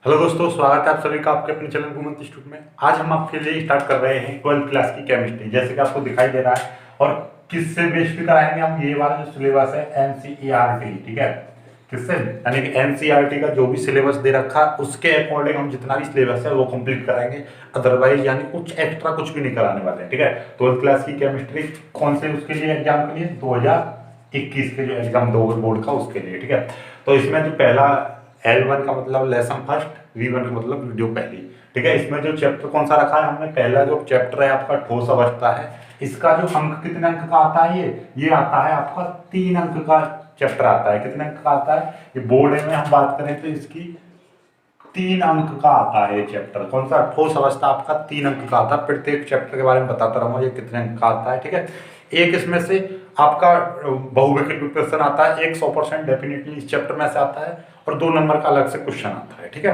Hello दोस्तों, स्वागत है आप सभी का आपके अपने चैनल घूमंत इंस्टीट्यूट में। आज हम आपके लिए स्टार्ट कर रहे हैं 12th क्लास की केमिस्ट्री, जैसे कि आपको दिखाई दे रहा है। और किससे बेस पे कराएंगे हम? ये वाला जो सिलेबस है एनसीईआरटी, ठीक है। किससे? यानी कि एनसीईआरटी का जो भी सिलेबस दे रखा है उसके अकॉर्डिंग हम जितना भी सिलेबस है वो कंप्लीट कराएंगे। अदरवाइज यानी कुछ एक्स्ट्रा कुछ भी नहीं कराने वाले हैं, ठीक है। 12th क्लास की केमिस्ट्री कौन से उसके लिए एग्जाम के लिए 2021 के जो एग्जाम दो बोर्ड का उसके लिए, ठीक है। तो इसमें जो पहला L1 का मतलब लेसन फर्स्ट, V1 का मतलब वीडियो पहली, ठीक है। इसमें जो चैप्टर कौन सा रखा है हमने? पहला जो चैप्टर है आपका ठोस अवस्था है। इसका जो अंक कितने अंक का आता है? ये आता है आपका 3 अंक का चैप्टर आता है। कितने अंक का आता है? ये बोर्ड में हम बात करें तो इसकी 3 अंक का आता है ये चैप्टर। कौन सा? ठोस अवस्था आपका 3 अंक का आता है। प्रत्येक चैप्टर के बारे में बताता रहूंगा ये कितने अंक का आता है, ठीक है। एक इसमें से आपका बहुविकल्पी प्रश्न आता है, एक 100% डेफिनेटली इस चैप्टर में से आता है, और 2 नंबर का अलग से क्वेश्चन आता है, ठीक है।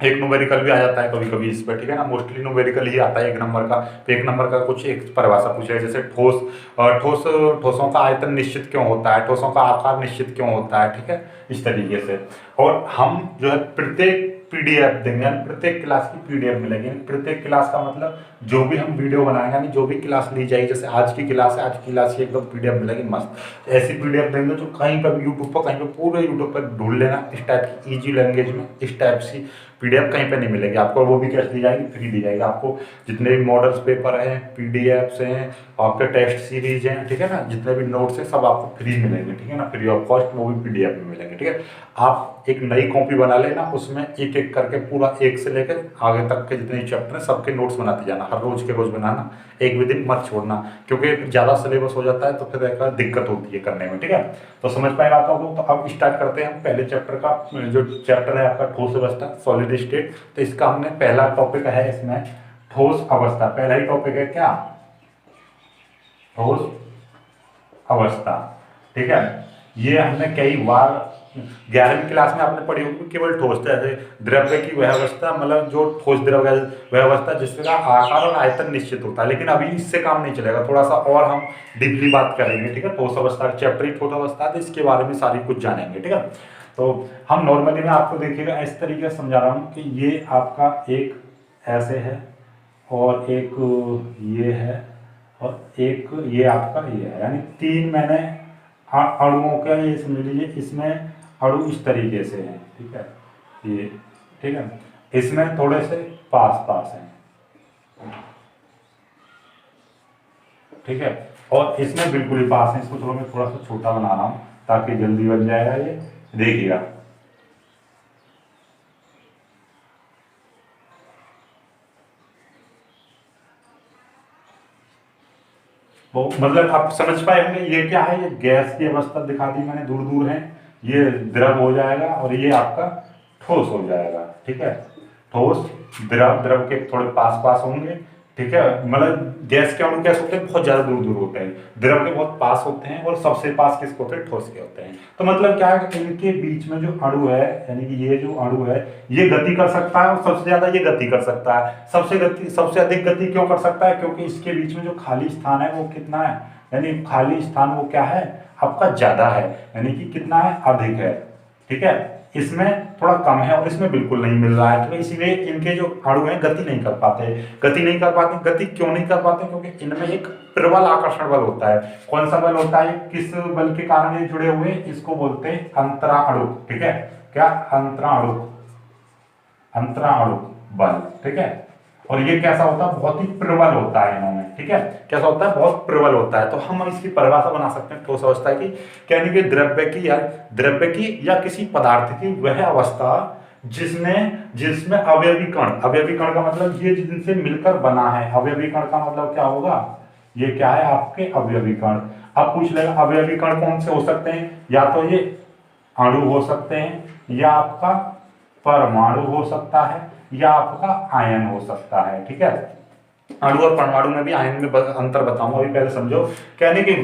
एक न्यूमेरिकल भी आ जाता है कभी कभी इस पर, ठीक है ना। मोस्टली न्यूमेरिकल ही आता है 1 नंबर का। तो 1 नंबर का कुछ एक परिभाषा पूछ रहे, जैसे ठोसों का आयतन निश्चित क्यों होता है, ठोसों का आकार निश्चित क्यों होता है, ठीक है, इस तरीके से। और हम जो है प्रत्येक पीडीएफ देंगे, यानी प्रत्येक क्लास की पीडीएफ मिलेगी। प्रत्येक क्लास का मतलब जो भी हम वीडियो बनाएंगे, यानी जो भी क्लास ली जाएगी, जैसे आज की क्लास है, आज की क्लास की एकदम पीडीएफ मिलेगी मस्त। ऐसी पीडीएफ देंगे जो कहीं पर यूट्यूब पर, कहीं पर पूरे यूट्यूब पर ढूंढ लेना, इस टाइप की इजी लैंग्वेज में इस टाइप से पीडीएफ कहीं पे नहीं मिलेगी आपको। वो भी कैसे दी जाएगी? फ्री दी जाएगी आपको। जितने भी मॉडल्स पेपर हैं, पीडीएफ्स हैं, आपके टेस्ट सीरीज हैं, ठीक है ना, जितने भी नोट्स हैं सब आपको फ्री मिलेंगे, ठीक है ना, फ्री ऑफ कॉस्ट। वो भी पीडीएफ में मिलेंगे, ठीक है। आप एक नई कॉपी बना लेना, उसमें एक एक करके पूरा 1 से लेकर आगे तक के जितने चैप्टर हैं सबके नोट्स बनाते जाना, हर रोज के रोज बनाना, एक भी दिन मत छोड़ना, क्योंकि ज़्यादा सिलेबस हो जाता है तो फिर एक दिक्कत होती है करने में, ठीक है। तो समझ पाए बात आपको? तो अब स्टार्ट करते हैं हम पहले चैप्टर का। जो चैप्टर है आपका ठोस अवस्था, सॉलिड स्टेट। तो इसका हमने पहला टॉपिक है इसमें ठोस अवस्था। पहला ही टॉपिक है क्या? ठोस अवस्था, ठीक है। ये हमने कई बार 11वीं क्लास में आपने पढ़ी होगी। केवल ठोस, जैसे द्रव्य की वह अवस्था, मतलब जो ठोस द्रव्य वह अवस्था जिसका आकार और आयतन निश्चित होता है। लेकिन अभी इससे काम नहीं चलेगा, थोड़ा सा और हम डीपली बात करेंगे, ठीक है। ठोस अवस्था चैप्टर ही ठोस अवस्था है, तो इसके बारे में सारी कुछ जानेंगे, ठीक है। तो हम नॉर्मली में आपको देखिएगा इस तरीके से समझा रहा हूँ कि ये आपका एक ऐसे है, और एक ये है, और एक ये आपका ये है, यानी 3 मैंने अणुओं का ये समझ लीजिए। इसमें अणु इस तरीके से हैं, ठीक है, ये, ठीक है। इसमें थोड़े से पास पास हैं, ठीक है, और इसमें बिल्कुल ही पास है। इसको चलो मैं थोड़ा सा छोटा बना रहा हूं ताकि जल्दी बन जाएगा। ये देखिएगा, वो मतलब आप समझ पाए होंगे ये क्या है। ये गैस की अवस्था दिखा दी मैंने, दूर दूर है। ये द्रव हो जाएगा और ये आपका ठोस हो जाएगा, ठीक है। ठोस, द्रव, द्रव के थोड़े पास पास होंगे, ठीक है। मतलब गैस के अणु कैसे होते हैं? बहुत ज्यादा दूर दूर होते हैं। द्रव के बहुत पास होते हैं, और सबसे पास किसके होते हैं? ठोस के होते हैं। तो मतलब क्या है कि इनके बीच में जो अणु है, यानी कि ये जो अणु है ये गति कर सकता है, और सबसे ज्यादा ये गति कर सकता है। सबसे अधिक गति क्यों कर सकता है? क्योंकि इसके बीच में जो खाली स्थान है वो कितना है, यानी खाली स्थान वो क्या है आपका? ज्यादा है, यानी कि कितना है? अधिक है, ठीक है। इसमें थोड़ा कम है और इसमें बिल्कुल नहीं मिल रहा है। तो इसीलिए इनके जो अणु हैं गति नहीं कर पाते। गति क्यों नहीं कर पाते? क्योंकि इनमें एक प्रबल आकर्षण बल होता है। कौन सा बल होता है? किस बल के कारण ये जुड़े हुए? इसको बोलते हैं अंतराणु, ठीक है। क्या? अंतराणु, अंतराणु बल, ठीक है। और ये कैसा होता है? बहुत ही प्रबल होता है इनमें, ठीक है। कैसा होता है? बहुत प्रबल होता है। तो हम इसकी परिभाषा बना सकते हैं ठोस अवस्था की, यानी कि द्रव्य की या किसी पदार्थ की वह अवस्था जिसमें अवयवी कण का मतलब ये जिनसे मिलकर बना है। अवयवी कण का मतलब क्या होगा? ये क्या है आपके? अवयवी कण। अब पूछ लेगा अवयवी कण कौन से हो सकते हैं? या तो ये अणु हो सकते हैं, या आपका परमाणु हो सकता है, या आपका आयन हो सकता है, ठीक है। अणु और परमाणु में भी आयन में अंतर बताऊंगा, अभी पहले समझो। कहने की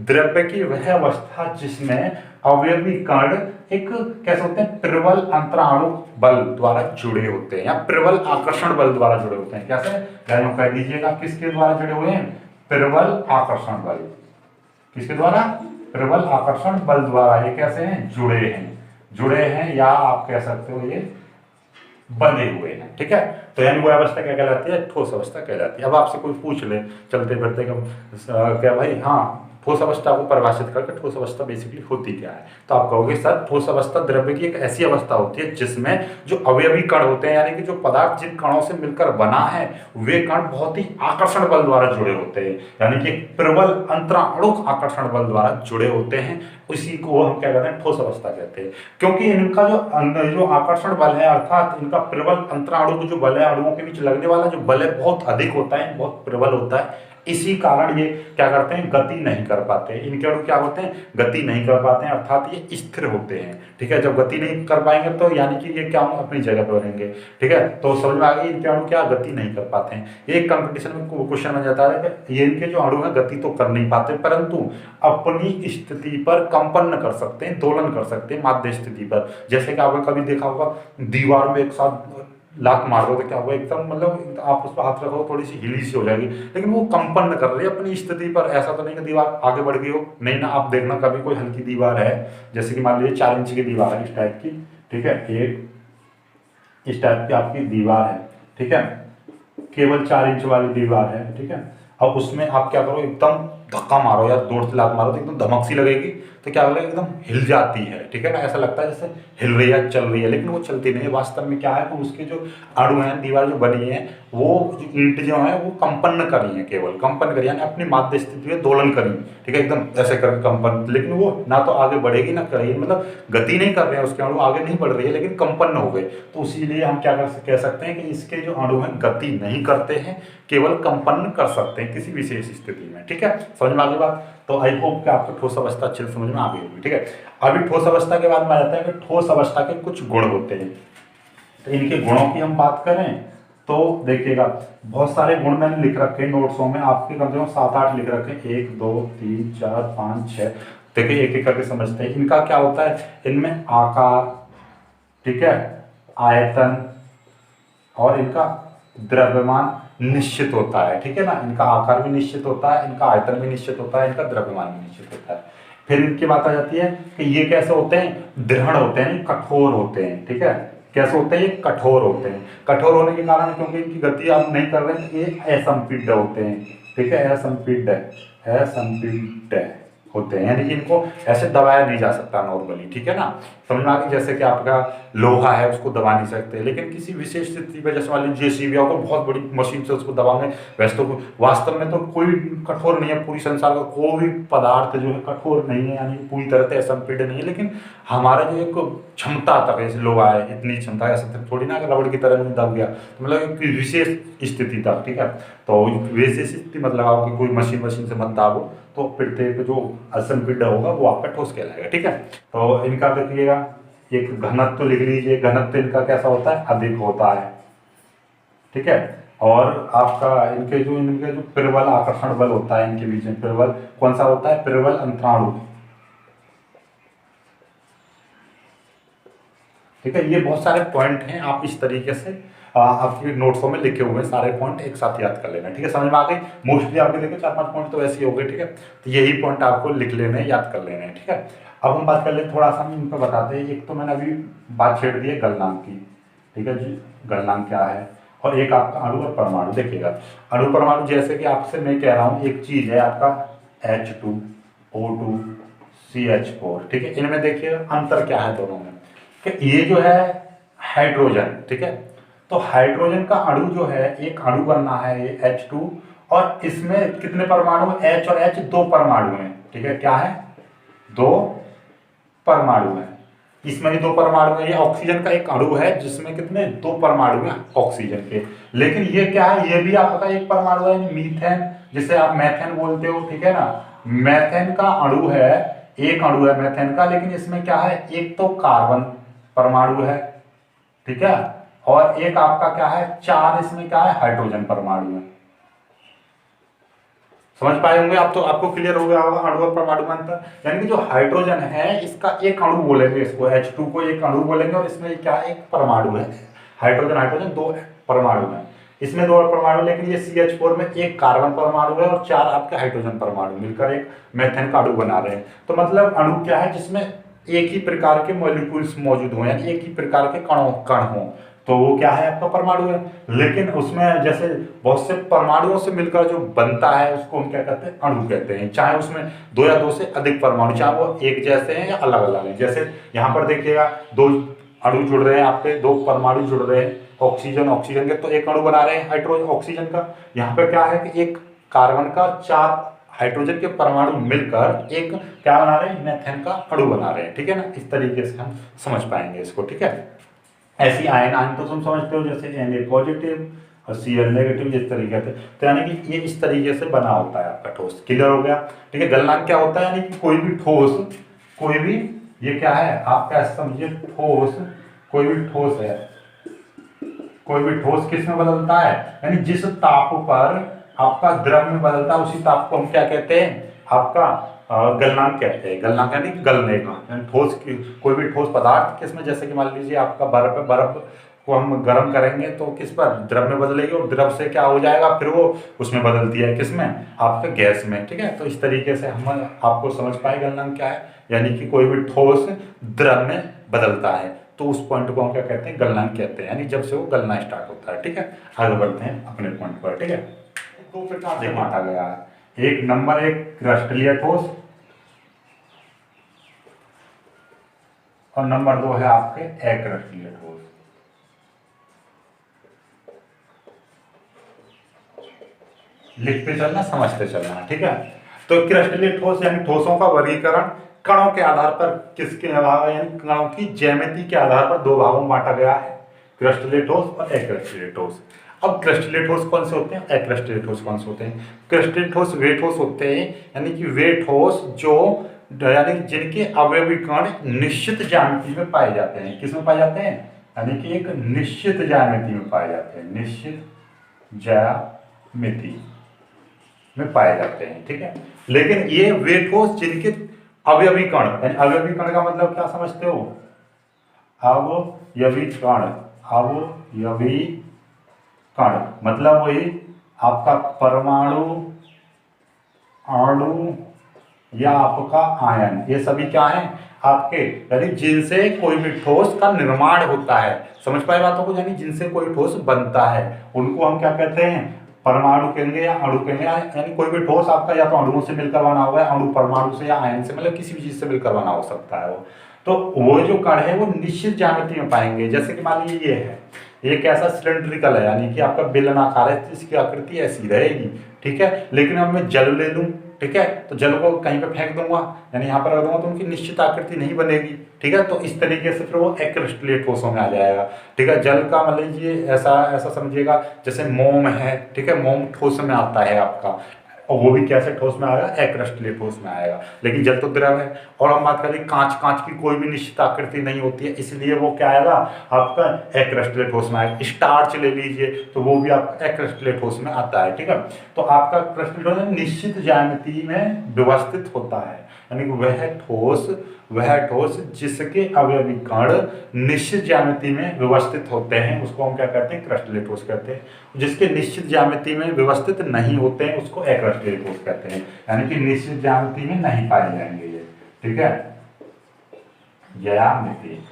द्रव्य की वह अवस्था जिसमें अवयवी कण एक कैसे होते हैं? प्रबल अंतराणु बल द्वारा जुड़े होते हैं, या प्रबल आकर्षण बल द्वारा जुड़े होते हैं। कैसे? कह दीजिएगा किसके द्वारा जुड़े हुए हैं? प्रबल आकर्षण बल। किसके द्वारा? प्रबल आकर्षण बल द्वारा ये कैसे हैं? जुड़े हैं, या आप कह सकते हो ये बंधे हुए हैं, ठीक है। तो यानी वो अवस्था क्या कहलाती है, ठोस अवस्था कहलाती है। अब आपसे कोई पूछ ले चलते फिरते क्या भाई, हाँ ठोस अवस्था को परिभाषित करके ठोस अवस्था बेसिकली होती क्या है, तो आप कहोगे सर ठोस अवस्था द्रव्य की एक ऐसी अवस्था होती है जिसमें जो अवयवी कण होते हैं, यानी कि जो पदार्थ जिन कणों से मिलकर बना है वे कण बहुत ही आकर्षण बल द्वारा जुड़े होते हैं, यानी कि प्रबल अंतराणुक आकर्षण बल द्वारा जुड़े होते हैं। उसी को हम क्या कहते हैं, ठोस अवस्था कहते हैं। क्योंकि इनका जो आकर्षण बल है, अर्थात इनका प्रबल अंतराणु जो बल है, अणुओं के बीच लगने वाला जो बल है बहुत अधिक होता है, बहुत प्रबल होता है। इसी कारण ये क्या करते हैं, गति नहीं कर पाते। इनके अणु क्या होते हैं, गति नहीं कर पाते हैं, अर्थात ये स्थिर होते हैं, ठीक है। जब गति नहीं कर पाएंगे तो यानी कि ये क्या अपनी जगह पर रहेंगे, ठीक है। तो समझ में आ गई, इनके अणु क्या गति नहीं कर पाते हैं। ये कंपटीशन में क्वेश्चन बन जाता है कि ये इनके जो अणु है गति तो कर नहीं पाते, परंतु अपनी स्थिति पर कंपन कर सकते हैं, दोलन कर सकते हैं माध्य स्थिति पर। जैसे कि आपने कभी देखा होगा दीवार में एक साथ लात मार दो तो क्या होगा, एकदम मतलब आप उस पर हाथ रखो थोड़ी सी हिली सी हो जाएगी, लेकिन वो कंपन कर रही है अपनी स्थिति पर। ऐसा तो नहीं कि दीवार आगे बढ़ गई हो, नहीं ना। आप देखना कभी कोई हल्की दीवार है, जैसे कि मान लीजिए 4 इंच की दीवार है इस टाइप की, ठीक है, एक इस टाइप की आपकी दीवार है, ठीक है, केवल 4 इंच वाली दीवार है, ठीक है। अब उसमें आप क्या करो, एकदम धक्का मारो या जोर से लात मारो तो एकदम धमक सी लगेगी, तो क्या लगेगा, एकदम हिल जाती है, ठीक है ना। ऐसा लगता है जैसे हिल रही है, चल रही है, लेकिन वो चलती नहीं है। वास्तव में क्या है, तो उसके जो अणु हैं, दीवार जो बनी है, वो जो ईंट जो है वो कंपन करी है, केवल कंपन करी, यानी अपनी माध्य स्थिति में दोलन करी, ठीक है, एकदम ऐसे करके कंपन। लेकिन वो ना तो आगे बढ़ेगी ना करेगी, मतलब गति नहीं कर रहे हैं उसके अणु, आगे नहीं बढ़ रही है, लेकिन कंपन हो गए। तो इसीलिए हम क्या कह सकते हैं कि इसके जो अणु हैं गति नहीं करते हैं, केवल कंपन कर सकते हैं किसी विशेष स्थिति में, ठीक है। समझ में आ गई बात। तो आई होप कि आपको ठोस अवस्था अच्छे से समझ में आ गई होगी, ठीक है। अभी ठोस अवस्था के बाद में आ जाता है कि ठोस अवस्था के कुछ गुण होते हैं। तो इनके गुणों की हम बात करें तो देखिएगा, बहुत सारे गुण मैंने लिख रखे हैं नोट्सों में, आपके कम से कम 7-8 लिख रखे हैं, 1 2 3 4 5 6। देखिए एक एक करके समझते हैं। इनका क्या होता है, इनमें आकार, ठीक है, आयतन और इनका द्रव्यमान निश्चित होता है, ठीक है ना। इनका आकार भी निश्चित होता है, इनका आयतन भी निश्चित होता है, इनका द्रव्यमान भी निश्चित होता है। फिर इनकी बात आ जाती है कि ये कैसे होते हैं, दृढ़ होते हैं, कठोर होते हैं, ठीक है। कैसे होते हैं, ये कठोर होते हैं। कठोर होने के कारण क्योंकि इनकी गति आप नहीं कर रहे हैं, तो ये असंपीड्य होते हैं, ठीक है, असंपीड्य होते हैं, यानी कि इनको ऐसे दबाया नहीं जा सकता नॉर्मली, ठीक है ना। समझ में आ गई। जैसे कि आपका लोहा है, उसको दबा नहीं सकते, लेकिन किसी विशेष स्थिति पर, जैसे मान लीजिए जेसीबी को बहुत बड़ी मशीन से उसको दबाएंगे, वैसे तो वास्तव में तो कोई कठोर नहीं है, पूरी संसार का कोई भी पदार्थ जो है कठोर नहीं है, यानी पूरी तरह से असंपीड्य नहीं है। लेकिन हमारा जो एक क्षमता तक, जैसे लोहा है, इतनी क्षमता, ऐसा थोड़ी ना रबड़ की तरह नहीं दब गया, तो मतलब एक विशेष स्थिति तक, ठीक है। तो विशेष स्थिति मतलब आपकी कोई मशीन से मत दाबो, तो फिर जो असंपीड्य होगा वो आपका ठोस कहलाएगा, ठीक है। तो इनका देखिएगा, एक घनत्व तो लिख लीजिए, घनत्व इनका कैसा होता है, अधिक होता है, ठीक है। और आपका इनके जो प्रबल आकर्षण बल होता है, इनके बीच में प्रबल कौन सा होता है, प्रबल अंतराणु, ठीक है। ये बहुत सारे पॉइंट हैं, आप इस तरीके से आपके नोट्सों में लिखे हुए सारे पॉइंट एक साथ याद कर लेना, ठीक है। समझ में आ गई। मोस्टली आपके देखे 4-5 पॉइंट तो ऐसे ही हो गए, ठीक है। तो यही पॉइंट आपको लिख लेने हैं, याद कर लेने हैं, ठीक है। अब हम बात कर ले, थोड़ा सा हम इन पर बताते हैं। एक तो मैंने अभी बात छेड़ दी है गलनांक की, ठीक है जी, गलनांक क्या है, और एक आपका अणु और परमाणु। देखिएगा अणु परमाणु, जैसे कि आपसे मैं कह रहा हूँ, एक चीज है आपका H2O2 CH4, ठीक है। इनमें देखिए अंतर क्या है दोनों में, कि ये जो है हाइड्रोजन, ठीक है। तो हाइड्रोजन का अणु जो है, एक अणु बनना है ये H2, और इसमें कितने परमाणु, H और H 2 परमाणु हैं, ठीक है। क्या है, 2 परमाणु हैं। इसमें भी 2 परमाणु है। ये ऑक्सीजन का एक अणु है जिसमें कितने, 2 परमाणु हैं ऑक्सीजन के। लेकिन ये क्या है, ये भी आपका एक परमाणु है, मीथेन, जिसे आप मैथेन बोलते हो, ठीक है ना। मैथेन का अणु है, एक अणु है मैथेन का, लेकिन इसमें क्या है, एक तो कार्बन परमाणु है, ठीक है, और एक आपका क्या है, 4 इसमें क्या है, हाइड्रोजन परमाणु है। समझ पाए होंगे आप, तो आपको क्लियर हो गया होगा अणु और परमाणु में अंतर। यानी कि जो हाइड्रोजन है, इसका एक अणु बोलेंगे, इसको H2 को एक अणु बोलेंगे, और इसमें क्या एक परमाणु है। हाइड्रोजन 2 परमाणु है, इसमें 2 परमाणु, लेकिन ये CH4 में एक कार्बन परमाणु है और 4 आपके हाइड्रोजन परमाणु मिलकर एक मेथेन का अणु बना रहे हैं। तो मतलब अणु क्या है, जिसमें एक ही प्रकार के मॉलिक्यूल्स मौजूद हों, यानी एक ही प्रकार के कण हों, तो वो क्या है, आपका परमाणु है। लेकिन उसमें जैसे बहुत से परमाणुओं से मिलकर जो बनता है उसको हम क्या कहते हैं, अणु कहते हैं। चाहे उसमें दो या दो से अधिक परमाणु, चाहे वो एक जैसे हैं या अलग अलग हैं। जैसे यहाँ पर देखिएगा, दो अणु जुड़ रहे हैं, आपके दो परमाणु जुड़ रहे हैं, ऑक्सीजन ऑक्सीजन के, तो एक अणु बना रहे हैं हाइड्रोजन ऑक्सीजन का। यहाँ पे क्या है कि एक कार्बन का 4 हाइड्रोजन के परमाणु मिलकर एक क्या बना रहे हैं, मीथेन का अणु बना रहे हैं। ठीक है ना, इस तरीके से हम समझ पाएंगे इसको। ठीक है, ऐसी आयन आयन तो तुम समझते हो, जैसे Na पॉजिटिव और Cl नेगेटिव, जिस तरीके से। तो यानी कि ये इस तरीके से बना होता है आपका ठोस। क्लियर हो गया। ठीक है, गलनांक क्या होता है, यानी कि कोई भी ठोस, कोई भी, ये क्या है आपका, ऐसा समझिए ठोस, कोई भी ठोस है, कोई भी ठोस किस में बदलता है, यानी जिस ताप पर आपका द्रव में बदलता है उसी ताप को हम क्या कहते हैं, आपका गलनांक कहते हैं। गलनांक यानी गलने का, यानी ठोस की कोई भी ठोस पदार्थ किसमें, जैसे कि मान लीजिए आपका बर्फ है, बर्फ को हम गर्म करेंगे तो किस पर, द्रव में बदलेगी, और द्रव से क्या हो जाएगा, फिर वो उसमें बदलती है, किसमें, आपके गैस में। ठीक है, तो इस तरीके से हम आपको समझ पाए गलनांक क्या है, यानी कि कोई भी ठोस द्रव में बदलता है, तो उस पॉइंट को हम क्या कहते हैं, गलनांक कहते हैं, यानी जब से वो गलना स्टार्ट होता है। ठीक है, आगे बढ़ते हैं अपने पॉइंट पर। ठीक है, दो प्रकार से बांटा गया है, एक नंबर एक क्रिस्टलीय ठोस, और नंबर 2 है आपके अक्रिस्टलीय ठोस। लिखते चलना, समझते चलना। ठीक है, तो क्रिस्टलीय ठोस यानी ठोसों का वर्गीकरण कणों के आधार पर, किसके आधार, यानी कणों की ज्यामिति के आधार पर दो भागों में बांटा गया है, क्रिस्टलीय ठोस और अक्रिस्टलीय ठोस। अब क्रिस्टलीय ठोस कौन से होते हैं, अक्रिस्टलीय ठोस कौन से होते हैं। क्रिस्टलीय ठोस वे ठोस होते हैं, यानी कि वे ठोस जो, यानी जिनके अवयवी कण निश्चित ज्यामिति में पाए जाते हैं। किस में पाए जाते हैं, यानी कि एक निश्चित ज्यामिति में पाए जाते हैं, निश्चित ज्यामिति में पाए जाते हैं। ठीक है, लेकिन ये वे ठोस जिनके अवयवी कण, यानी अवयवी कण का मतलब क्या समझते हो, अवयवी कण, अवयवी कण मतलब वही आपका परमाणु, अणु या आपका आयन, ये सभी क्या है आपके, यानी जिनसे कोई भी ठोस का निर्माण होता है। समझ पाए बातों को, यानी जिनसे कोई ठोस बनता है उनको हम क्या कहते हैं, परमाणु कहेंगे या अणु कहेंगे। यानी कोई भी ठोस आपका या तो अणुओं से मिलकर बना हुआ है, अणु परमाणु से या आयन से, मतलब किसी भी चीज से मिलकर बना हो सकता है वो। तो वो जो कण है वो निश्चित ज्यामिति में पाएंगे। जैसे कि मान लीजिए ये है, ये कैसा सिलेंड्रिकल है, यानी कि आपका बेलनाकार है, इसकी आकृति ऐसी रहेगी। ठीक है, लेकिन अब मैं जल ले लूं, ठीक है, तो जल को कहीं पे फेंक दूंगा, यानी यहाँ पर रख दूंगा, तो उनकी निश्चित आकृति नहीं बनेगी। ठीक है, तो इस तरीके से फिर वो अक्रिस्टलीय ठोसों में आ जाएगा। ठीक है, जल का मान लीजिए ऐसा ऐसा समझिएगा, जैसे मोम है, ठीक है, मोम ठोस में आता है आपका, और वो भी कैसे ठोस में आएगा, अक्रिस्टलीय ठोस में आएगा। लेकिन जल तो द्रव है। और हम बात करें कांच, कांच की कोई भी निश्चित आकृति नहीं होती है, इसलिए वो क्या आएगा आपका अक्रिस्टलीय ठोस में आएगा। स्टार्च ले लीजिए तो वो भी आपका अक्रिस्टलीय ठोस में आता है। ठीक है, तो आपका क्रिस्टलीय ठोस निश्चित ज्यामिति में व्यवस्थित होता है, यानी वह ठोस जिसके अवयवी कण निश्चित ज्यामिति में व्यवस्थित होते हैं उसको हम क्या कहते हैं, क्रिस्टलीय ठोस कहते हैं। जिसके निश्चित ज्यामिति में व्यवस्थित नहीं होते हैं उसको अक्रिस्टलीय ठोस कहते हैं, यानी कि निश्चित ज्यामिति में नहीं पाए जाएंगे ये। ठीक है, ज्यामिति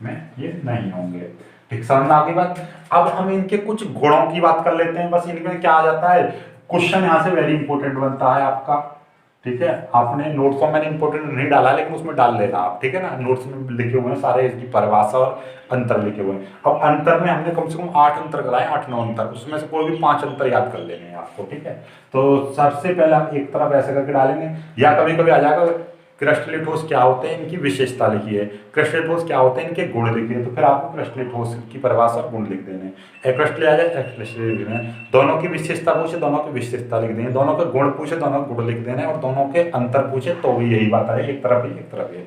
में ये नहीं होंगे। ठीक, समझ में आ गई बात। अब हम इनके कुछ गुणों की बात कर लेते हैं। बस इनमें क्या आ जाता है, क्वेश्चन यहाँ से वेरी इंपॉर्टेंट बनता है आपका। ठीक है, आपने नोट्स में मैंने इंपॉर्टेंट नहीं डाला, लेकिन उसमें डाल लेना आप। ठीक है ना, नोट्स में लिखे हुए हैं सारे, इसकी परिभाषा और अंतर लिखे हुए हैं। अब अंतर में हमने कम से कम 8 अंतर कराए, 8-9 अंतर, उसमें से कोई भी 5 अंतर याद कर लेने हैं आपको। ठीक है, तो सबसे पहले हम एक तरफ ऐसे करके डालेंगे, या कभी कभी आ जाएगा क्रिस्टलीय ठोस क्या होते हैं, इनकी विशेषता लिखिए, क्रिस्टलीय ठोस क्या होते हैं, इनके गुण लिखिए, तो फिर आपको क्रिस्टलीय ठोस की परिभाषा और गुण लिख देने। अक्रिस्टलीय आ जाए, अक्रिस्टलीय लिख देना, दोनों की विशेषता पूछे, दोनों की विशेषता लिख देंगे, दोनों के गुण पूछे, दोनों के गुण लिख देने, और दोनों के अंतर पूछे तो भी यही बात है, एक तरफ ही एक तरफ ही।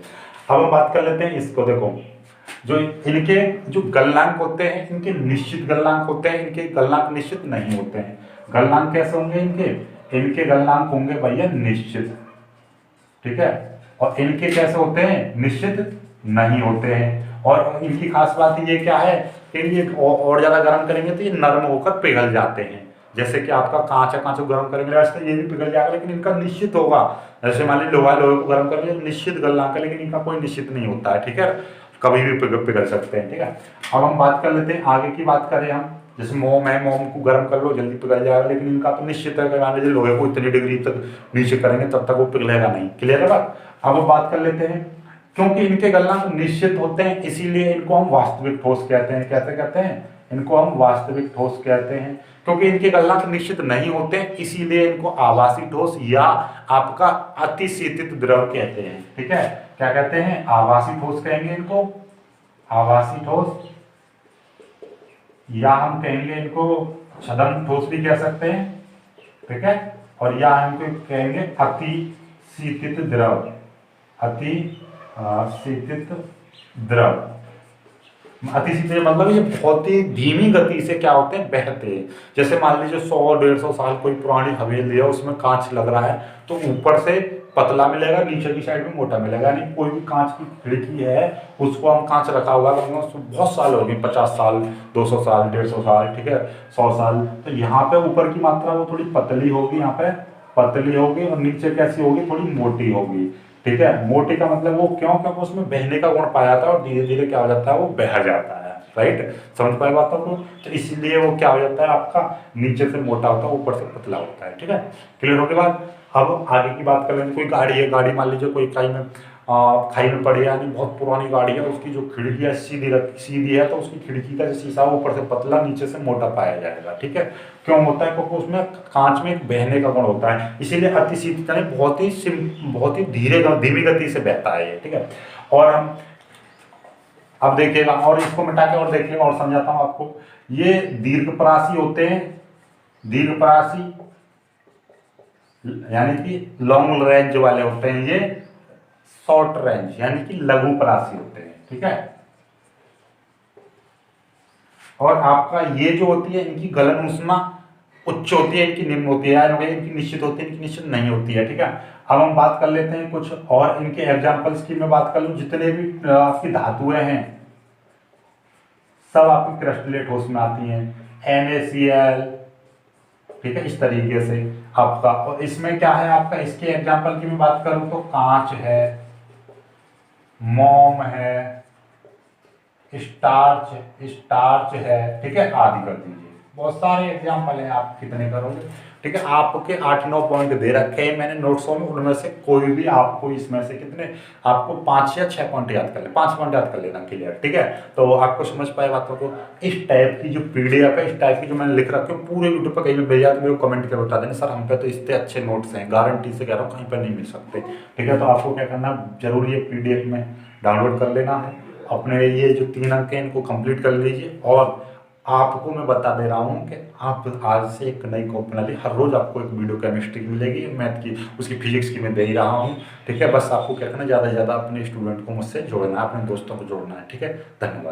अब हम बात कर लेते हैं इसको। देखो, जो इनके जो गलनांक होते हैं, इनके निश्चित गलनांक होते हैं, इनके गलनांक निश्चित नहीं होते हैं। गलनांक कैसे होंगे इनके गलनांक होंगे भैया निश्चित। ठीक है, और इनके कैसे होते हैं, निश्चित नहीं होते हैं। और इनकी खास बात ये क्या है कि ये और ज्यादा गर्म करेंगे तो ये नरम होकर पिघल जाते हैं। जैसे कि आपका कांच है, कांच को गर्म करेंगे वैसे ये भी पिघल जाएगा, लेकिन इनका निश्चित होगा। जैसे मान लीजिए लोहा, लोहे को गर्म करेंगे निश्चित गलनांक है, लेकिन इनका कोई निश्चित नहीं होता है। ठीक है, कभी भी पिघल सकते हैं। ठीक है, अब हम बात कर लेते हैं आगे की। बात करें हम, जैसे मोम है, मोम को गर्म कर लो जल्दी पिघल जाएगा, लेकिन इनका तो निश्चित है कि लोहे को इतनी डिग्री तक नीचे करेंगे तब तक वो पिघलेगा नहीं। क्लियर है बात। अब बात कर लेते हैं, क्योंकि इनके गलनांक निश्चित होते हैं इसीलिए इनको हम वास्तविक ठोस कहते हैं। कैसे कहते हैं? इनको हम वास्तविक ठोस कहते हैं, क्योंकि इनके गलनांक निश्चित नहीं होते इसीलिए इनको आभासी ठोस या आपका अतिशीतित द्रव कहते हैं। ठीक है, क्या कहते हैं? आभासी ठोस कहेंगे इनको, आभासी ठोस, या हम कहेंगे इनको छद्म ठोस भी कह सकते हैं। ठीक है, और या हम कहेंगे अतिशीतित द्रव, अतिशीतित द्रव। अतिशीतित मतलब ये बहुत ही धीमी गति से क्या होते हैं? बहते हैं। जैसे मान लीजिए 100-150 साल कोई पुरानी हवेली है, उसमें कांच लग रहा है तो ऊपर से पतला मिलेगा, नीचे की साइड में मोटा मिलेगा। यानी कोई भी कांच की खिड़की है, उसको हम कांच रखा हुआ है, बहुत साल हो गए, 50 साल, 200 साल, 150 साल, ठीक है, 100 साल, तो यहाँ पे ऊपर की मात्रा वो थोड़ी पतली होगी, यहाँ पे पतली होगी, और नीचे कैसी होगी? थोड़ी मोटी होगी। ठीक है, मोटी का मतलब वो क्यों? क्योंकि उसमें बहने का गुण पाया जाता है और धीरे धीरे क्या हो जाता है? वो बह जाता है। राइट, समझ पाए बातों को? तो इसीलिए वो क्या हो जाता है आपका? नीचे से मोटा होता है, ऊपर से पतला होता है। ठीक है, क्लियर होने के बाद अब आगे की बात कर लेंगे। कोई गाड़ी है, गाड़ी मान लीजिए कोई खाई में पड़ी है, यानी बहुत पुरानी गाड़ी है, उसकी जो खिड़की है सीधी है, तो उसकी खिड़की का जो शीशा ऊपर से पतला, नीचे से मोटा पाया जाएगा। ठीक है, क्यों होता है? क्योंकि उसमें कांच में एक बहने का गुण होता है, इसीलिए अतिशीतित यानी बहुत ही धीमी गति से बहता है ये। ठीक है, और हम अब देखिएगा, और इसको मिटा के और देखिएगा और समझाता हूं आपको। ये दीर्घपरासी होते हैं, दीर्घपरासी यानी कि लॉन्ग रेंज वाले होते हैं, ये शॉर्ट रेंज यानी कि लघु परासी होते हैं। ठीक है, और आपका ये जो होती है, इनकी गलन ऊष्मा उच्च होती है, इनकी निम्न होती है, यानी इनकी निश्चित होती है, इनकी निश्चित नहीं होती है। ठीक है, अब हम बात कर लेते हैं कुछ और इनके एग्जांपल्स की। मैं बात कर लूं, जितने भी आपकी धातुएं हैं सब आपकी क्रिस्टलीय ठोस में आती हैं, NaCl। ठीक है, इस तरीके से आपका। और इसमें क्या है आपका? इसके एग्जांपल की मैं बात करूं तो कांच है, मोम है, स्टार्च है, ठीक है, आदि कर दीजिए। बहुत सारे एग्जांपल हैं, आप कितने करोगे? ठीक है, आपके 8-9 पॉइंट दे रखे हैं मैंने नोट्सों में, उनमें से कोई भी आपको इसमें से कितने, आपको 5 या 6 पॉइंट याद कर ले, 5 पॉइंट याद कर लेना। क्लियर? ठीक है, तो आपको समझ पाए बातों को। इस टाइप की जो PDF है, इस टाइप की जो मैंने लिख रखे हैं पूरे यूट्यूब पर, कहीं भी भेजा तो मेरे को कमेंट कर बता देना, सर हम पे तो इससे अच्छे नोट्स हैं, गारंटी से कह रहा हूँ, कहीं पर नहीं मिल सकते। ठीक है, तो आपको क्या करना, जरूर ये PDF में डाउनलोड कर लेना है, अपने ये जो 3 अंक हैं इनको कंप्लीट कर लीजिए। और आपको मैं बता दे रहा हूँ कि आप आज से एक नई कॉपी बना ली, हर रोज आपको एक वीडियो केमिस्ट्री की मिलेगी, मैथ की, उसकी फिजिक्स की मैं दे ही रहा हूँ। ठीक है, बस आपको क्या करना है, ज़्यादा से ज़्यादा अपने स्टूडेंट को मुझसे जोड़ना है, अपने दोस्तों को जोड़ना है। ठीक है, धन्यवाद।